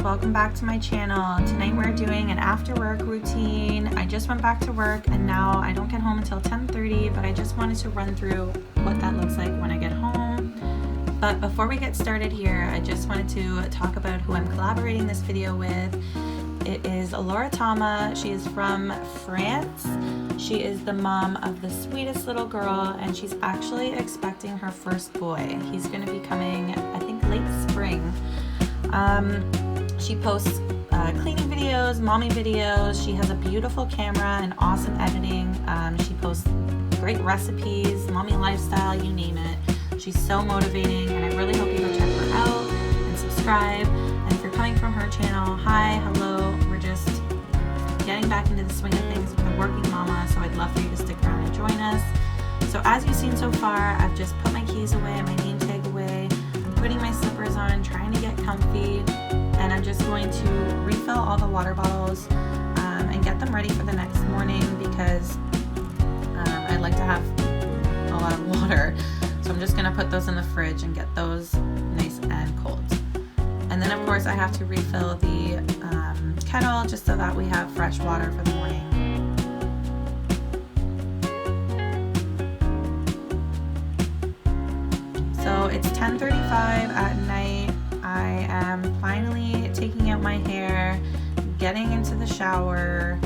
welcome back to my channel. Tonight we're doing an after work routine. I just went back to work and now I don't get home until 10:30, but I just wanted to run through what that looks like when I get home. But before we get started here, I just wanted to talk about who I'm collaborating this video with. It is Laura Tama. She is from France. She is the mom of the sweetest little girl, and she's actually expecting her first boy. He's going to be coming, I think, late spring. She posts cleaning videos, mommy videos. She has a beautiful camera and awesome editing. She posts great recipes, mommy lifestyle, you name it. She's so motivating, and I really hope you go check her out and subscribe. And if you're coming from her channel, hi, hello. We're just getting back into the swing of things with a working mama, so I'd love for you to stick around and join us. So as you've seen so far, I've just put my keys away, my name tag away. I'm putting my slippers on, trying to get comfy, and I'm just going to refill all the water bottles and get them ready for the next morning because I'd like to have a lot of water. So I'm just gonna put those in the fridge and get those nice and cold. And then of course I have to refill the kettle just so that we have fresh water for the morning. So it's 10:35 at night. I am finally taking out my hair, getting into the shower.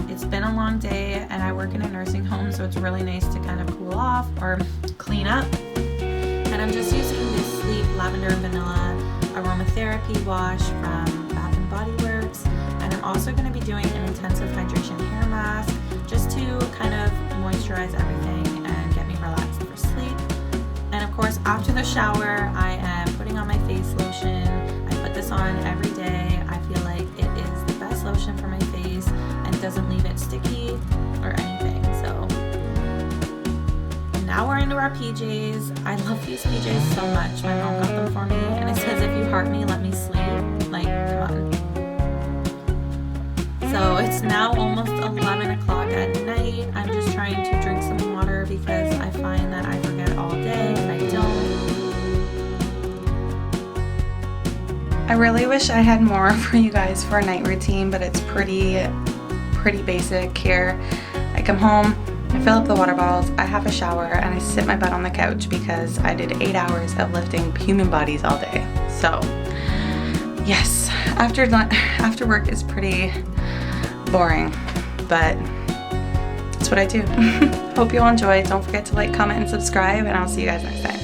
It's been a long day and I work in a nursing home, so it's really nice to kind of cool off or clean up. And I'm just using this Sleep Lavender and Vanilla Aromatherapy wash from Bath & Body Works. And I'm also going to be doing an intensive hydration hair mask just to kind of moisturize everything and get me relaxed for sleep. And of course, after the shower, I am putting on my face lotion. I put this on every day. I feel like it is the best lotion for my face and doesn't leave it sticky or anything. So now we're into our PJs. I love these PJs so much. My mom got them for me, and it says, if you heart me, let me sleep. Like, come on. So it's now almost 11 o'clock at night. I'm just trying to drink some water because I find that I forget all day and I don't. I really wish I had more for you guys for a night routine, but it's pretty basic here. I come home, I fill up the water bottles, I have a shower, and I sit my butt on the couch because I did 8 hours of lifting human bodies all day. So yes, after work is pretty boring, but it's what I do. Hope you all enjoy. Don't forget to like, comment, and subscribe, and I'll see you guys next time.